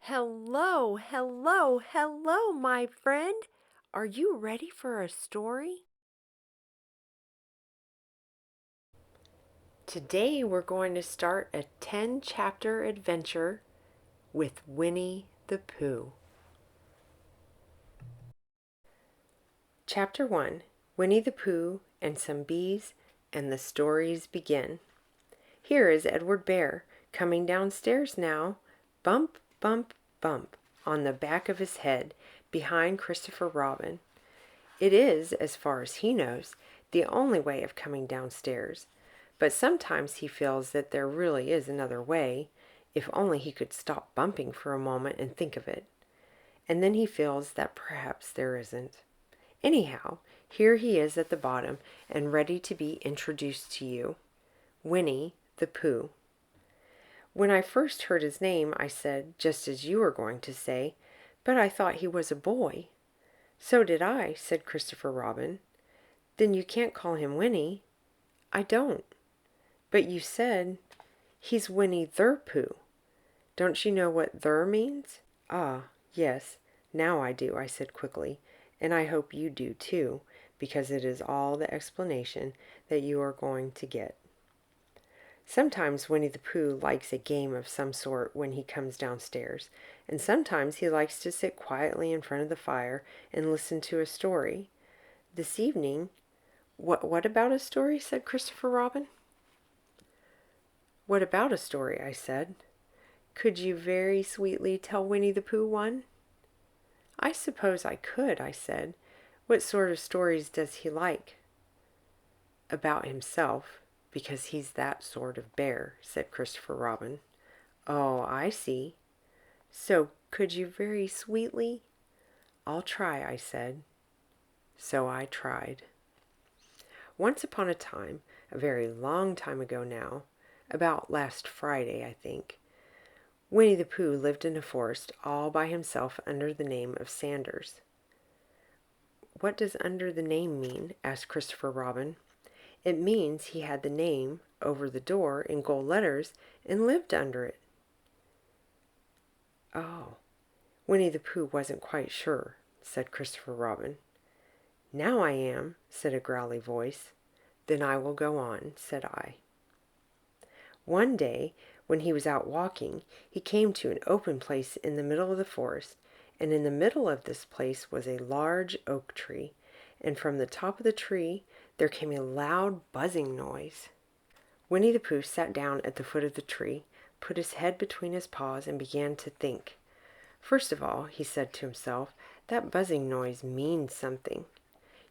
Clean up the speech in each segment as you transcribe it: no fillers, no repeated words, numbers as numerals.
Hello, hello, hello, my friend. Are you ready for a story? Today we're going to start a 10-chapter adventure with Winnie the Pooh. Chapter 1, Winnie the Pooh and Some Bees, and the Stories Begin. Here is Edward Bear coming downstairs now, bump, bump, bump, on the back of his head, behind Christopher Robin. It is, as far as he knows, the only way of coming downstairs, but sometimes he feels that there really is another way, if only he could stop bumping for a moment and think of it. And then he feels that perhaps there isn't. Anyhow, here he is at the bottom and ready to be introduced to you. Winnie the Pooh. When I first heard his name, I said, just as you are going to say, but I thought he was a boy. So did I, said Christopher Robin. Then you can't call him Winnie. I don't. But you said, he's Winnie the Pooh. Don't you know what "the" means? Ah, yes, now I do, I said quickly, and I hope you do too, because it is all the explanation that you are going to get. Sometimes Winnie the Pooh likes a game of some sort when he comes downstairs, and sometimes he likes to sit quietly in front of the fire and listen to a story. This evening, What about a story? Said Christopher Robin. What about a story? I said. Could you very sweetly tell Winnie the Pooh one? I suppose I could, I said. What sort of stories does he like? About himself, because he's that sort of bear, said Christopher Robin. Oh, I see. So could you very sweetly? I'll try, I said. So I tried. Once upon a time, a very long time ago now, about last Friday, I think, Winnie the Pooh lived in a forest all by himself under the name of Sanders. What does under the name mean? Asked Christopher Robin. It means he had the name over the door in gold letters and lived under it. Oh, Winnie the Pooh wasn't quite sure, said Christopher Robin. Now I am, said a growly voice. Then I will go on, said I. One day, when he was out walking, he came to an open place in the middle of the forest, and in the middle of this place was a large oak tree, and from the top of the tree there came a loud buzzing noise. Winnie the Pooh sat down at the foot of the tree, put his head between his paws, and began to think. First of all, he said to himself, that buzzing noise means something.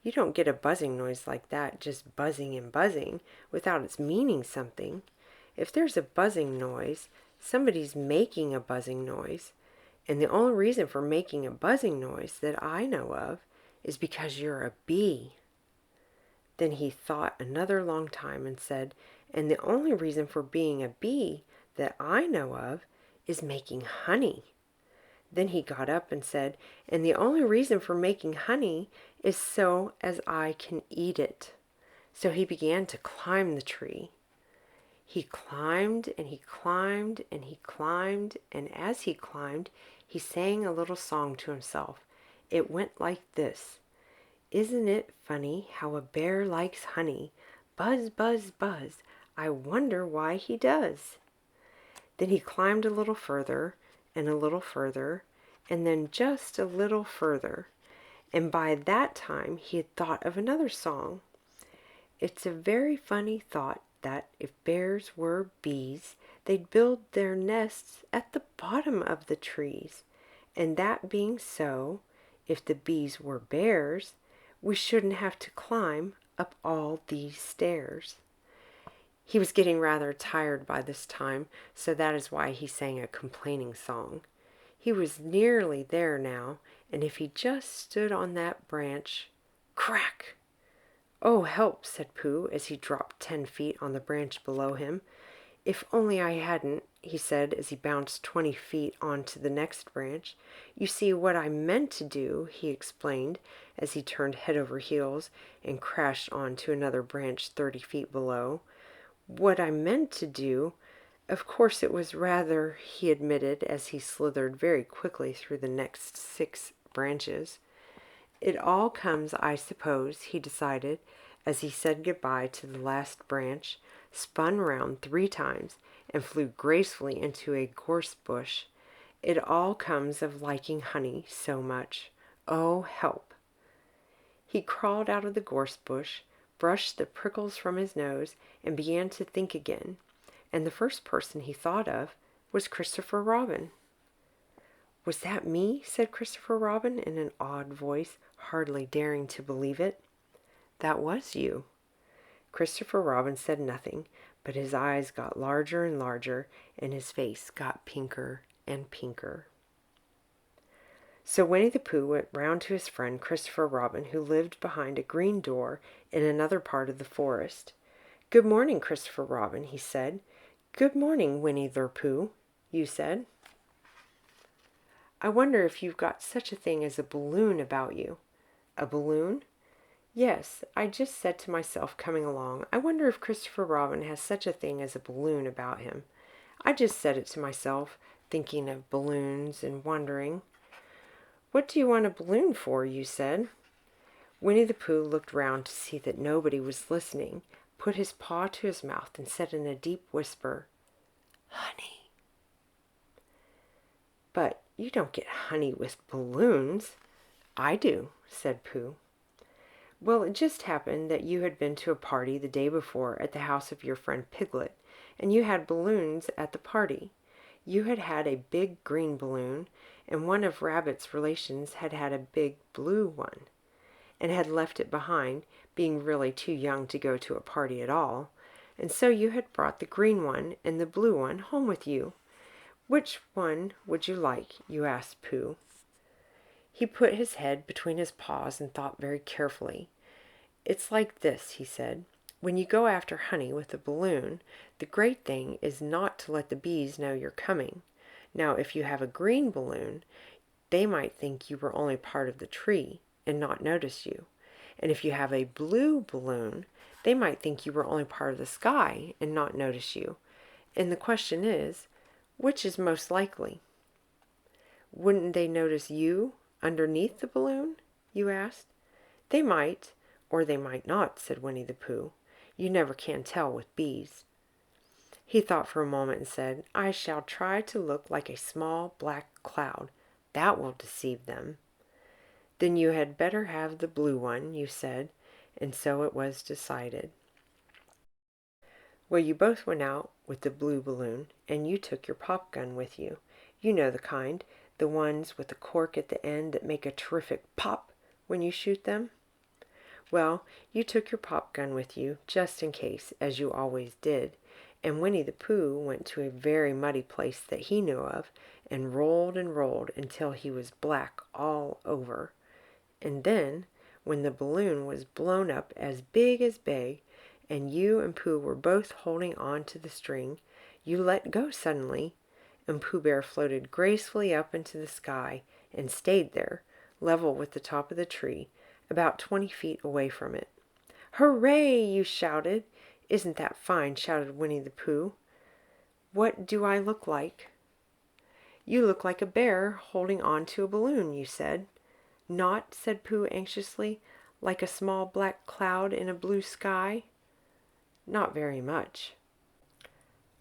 You don't get a buzzing noise like that just buzzing and buzzing without its meaning something. If there's a buzzing noise, somebody's making a buzzing noise, and the only reason for making a buzzing noise that I know of is because you're a bee. Then he thought another long time and said, and the only reason for being a bee that I know of is making honey. Then he got up and said, and the only reason for making honey is so as I can eat it. So he began to climb the tree. He climbed and he climbed and he climbed, and as he climbed, he sang a little song to himself. It went like this. Isn't it funny how a bear likes honey? Buzz, buzz, buzz. I wonder why he does. Then he climbed a little further and a little further, and then just a little further. And by that time he had thought of another song. It's a very funny thought that if bears were bees, they'd build their nests at the bottom of the trees. And that being so, if the bees were bears, we shouldn't have to climb up all these stairs. He was getting rather tired by this time, so that is why he sang a complaining song. He was nearly there now, and if he just stood on that branch, crack! Oh, help, said Pooh, as he dropped 10 feet on the branch below him. If only I hadn't, he said, as he bounced 20 feet on to the next branch. You see, what I meant to do, he explained, as he turned head over heels and crashed on to another branch 30 feet below. What I meant to do, Of course it was rather, he admitted as he slithered very quickly through the next 6 branches. It all comes, I suppose, he decided, as he said goodbye to the last branch, spun round 3 times, and flew gracefully into a gorse bush. It all comes of liking honey so much. Oh, help! He crawled out of the gorse bush, brushed the prickles from his nose, and began to think again. And the first person he thought of was Christopher Robin. "Was that me?" said Christopher Robin in an awed voice, hardly daring to believe it. "That was you." Christopher Robin said nothing, but his eyes got larger and larger, and his face got pinker and pinker. So Winnie the Pooh went round to his friend Christopher Robin, who lived behind a green door in another part of the forest. "Good morning, Christopher Robin," he said. "Good morning, Winnie the Pooh," you said. "I wonder if you've got such a thing as a balloon about you." "A balloon?" "Yes, I just said to myself coming along, I wonder if Christopher Robin has such a thing as a balloon about him. I just said it to myself, thinking of balloons and wondering." "What do you want a balloon for?" you said. Winnie the Pooh looked round to see that nobody was listening, put his paw to his mouth, and said in a deep whisper, "Honey." "But you don't get honey with balloons." "I do," said Pooh. "Well, it just happened that you had been to a party the day before at the house of your friend Piglet, and you had balloons at the party. You had had a big green balloon, and one of Rabbit's relations had had a big blue one, and had left it behind, being really too young to go to a party at all, and so you had brought the green one and the blue one home with you. Which one would you like?" you asked Pooh. He put his head between his paws and thought very carefully. "It's like this," he said. "When you go after honey with a balloon, the great thing is not to let the bees know you're coming. Now, if you have a green balloon, they might think you were only part of the tree and not notice you. And if you have a blue balloon, they might think you were only part of the sky and not notice you. And the question is, which is most likely?" "Wouldn't they notice you underneath the balloon?" you asked. "They might, or they might not," said Winnie the Pooh. "You never can tell with bees." He thought for a moment and said, "I shall try to look like a small black cloud. That will deceive them." "Then you had better have the blue one," you said, and so it was decided. Well, you both went out with the blue balloon, and you took your pop gun with you. You know the kind, the ones with the cork at the end that make a terrific pop when you shoot them. Well, you took your pop gun with you, just in case, as you always did, and Winnie the Pooh went to a very muddy place that he knew of, and rolled until he was black all over. And then, when the balloon was blown up as big, and you and Pooh were both holding on to the string, you let go suddenly, and Pooh Bear floated gracefully up into the sky and stayed there, level with the top of the tree, about 20 feet away from it. "Hooray!" you shouted. "Isn't that fine?" shouted Winnie the Pooh. "What do I look like?" "You look like a bear holding on to a balloon," you said. "Not," said Pooh anxiously, "like a small black cloud in a blue sky?" "Not very much."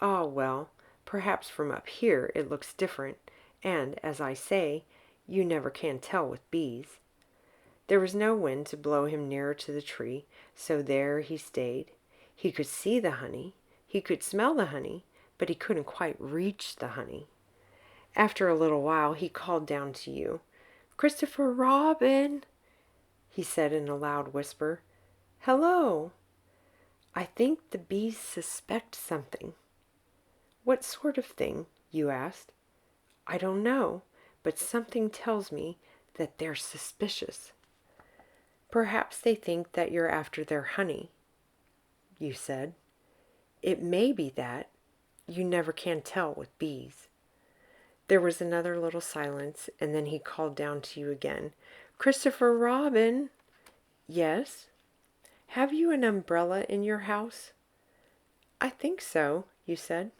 "Ah, well, perhaps from up here it looks different, and, as I say, you never can tell with bees." There was no wind to blow him nearer to the tree, so there he stayed. He could see the honey, he could smell the honey, but he couldn't quite reach the honey. After a little while he called down to you. "Christopher Robin," he said in a loud whisper. "Hello. I think the bees suspect something." "What sort of thing?" you asked. "I don't know, but something tells me that they're suspicious." "Perhaps they think that you're after their honey," you said. "It may be that. You never can tell with bees." There was another little silence, and then he called down to you again. "Christopher Robin." "Yes." "Have you an umbrella in your house?" "I think so," you said.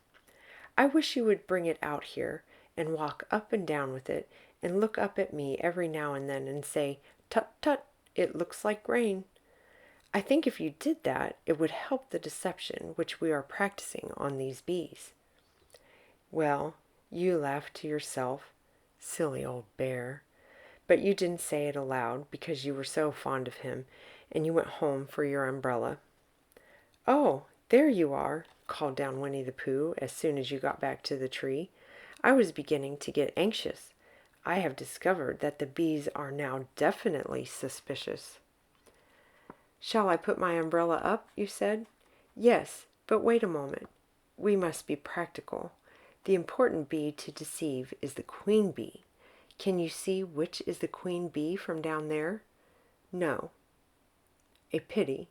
I wish you would bring it out here and walk up and down with it and look up at me every now and then and say, 'Tut, tut, it looks like rain.' I think if you did that, it would help the deception which we are practicing on these bees." Well, you laughed to yourself, silly old bear, but you didn't say it aloud because you were so fond of him, and you went home for your umbrella. "Oh, there you are," called down Winnie the Pooh as soon as you got back to the tree. "I was beginning to get anxious. I have discovered that the bees are now definitely suspicious." "Shall I put my umbrella up?" you said. "Yes, but wait a moment. We must be practical. The important bee to deceive is the queen bee. Can you see which is the queen bee from down there? No. A pity.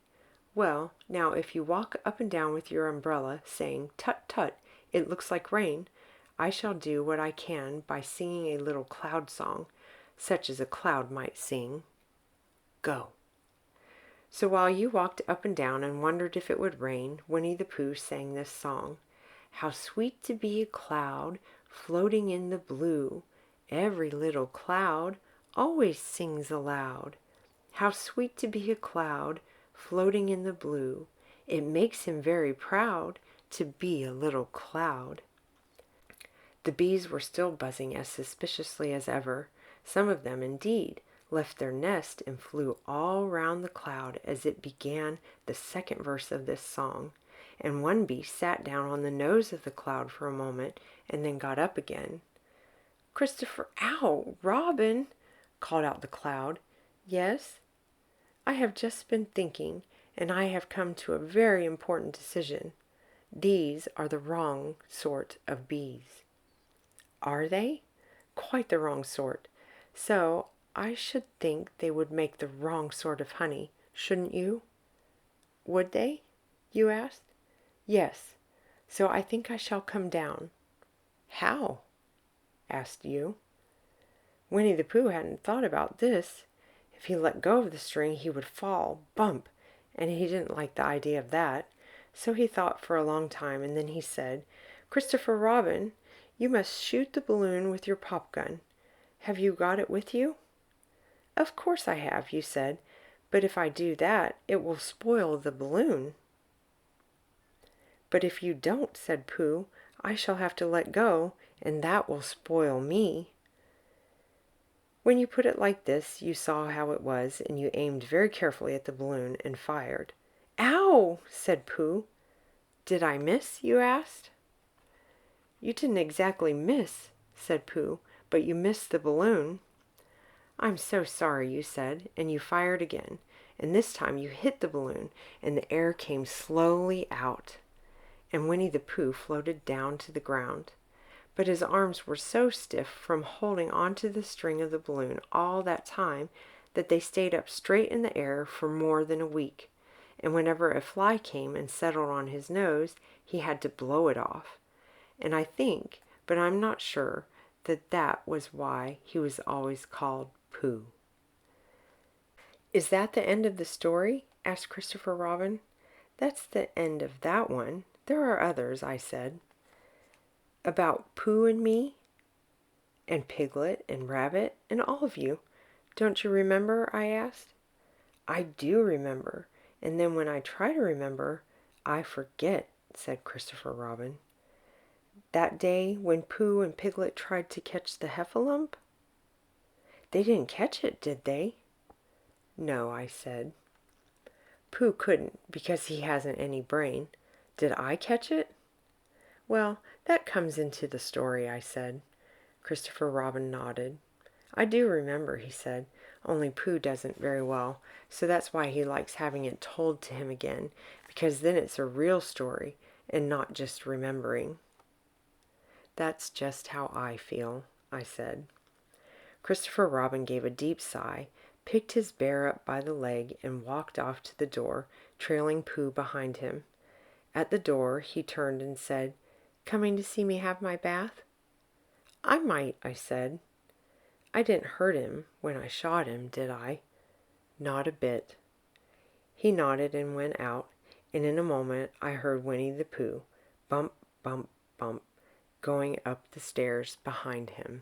Well, now if you walk up and down with your umbrella, saying, 'Tut, tut, it looks like rain,' I shall do what I can by singing a little cloud song, such as a cloud might sing. Go." So while you walked up and down and wondered if it would rain, Winnie the Pooh sang this song. "How sweet to be a cloud floating in the blue. Every little cloud always sings aloud. How sweet to be a cloud floating in the blue. It makes him very proud to be a little cloud." The bees were still buzzing as suspiciously as ever. Some of them, indeed, left their nest and flew all round the cloud as it began the second verse of this song, and one bee sat down on the nose of the cloud for a moment and then got up again. "Christopher, ow, Robin," called out the cloud. "Yes? I have just been thinking, and I have come to a very important decision. These are the wrong sort of bees." "Are they?" "Quite the wrong sort. So I should think they would make the wrong sort of honey, shouldn't you?" "Would they?" you asked. "Yes. So I think I shall come down." "How?" asked you. Winnie the Pooh hadn't thought about this. If he let go of the string, he would fall, bump, and he didn't like the idea of that. So he thought for a long time, and then he said, "Christopher Robin, you must shoot the balloon with your pop gun. Have you got it with you?" "Of course I have," you said, "but if I do that, it will spoil the balloon." "But if you don't," said Pooh, "I shall have to let go, and that will spoil me." When you put it like this, you saw how it was, and you aimed very carefully at the balloon and fired. "Ow!" said Pooh. "Did I miss?" you asked. "You didn't exactly miss," said Pooh, "but you missed the balloon." "I'm so sorry," you said, and you fired again, and this time you hit the balloon, and the air came slowly out, and Winnie the Pooh floated down to the ground. But his arms were so stiff from holding onto the string of the balloon all that time that they stayed up straight in the air for more than a week, and whenever a fly came and settled on his nose, he had to blow it off. And I think, but I'm not sure, that that was why he was always called Pooh. "Is that the end of the story?" asked Christopher Robin. "That's the end of that one. There are others," I said. "About Pooh and me, and Piglet and Rabbit, and all of you. Don't you remember?" I asked. "I do remember, and then when I try to remember, I forget," said Christopher Robin. "That day when Pooh and Piglet tried to catch the heffalump?" "They didn't catch it, did they?" "No," I said. "Pooh couldn't, because he hasn't any brain. Did I catch it?" "Well, that comes into the story," I said. Christopher Robin nodded. "I do remember," he said, "only Pooh doesn't very well, so that's why he likes having it told to him again, because then it's a real story and not just remembering." "That's just how I feel," I said. Christopher Robin gave a deep sigh, picked his bear up by the leg, and walked off to the door, trailing Pooh behind him. At the door he turned and said, "Coming to see me have my bath?" "I might," I said. "I didn't hurt him when I shot him, did I?" "Not a bit." He nodded and went out, and in a moment I heard Winnie the Pooh, bump, bump, bump, going up the stairs behind him.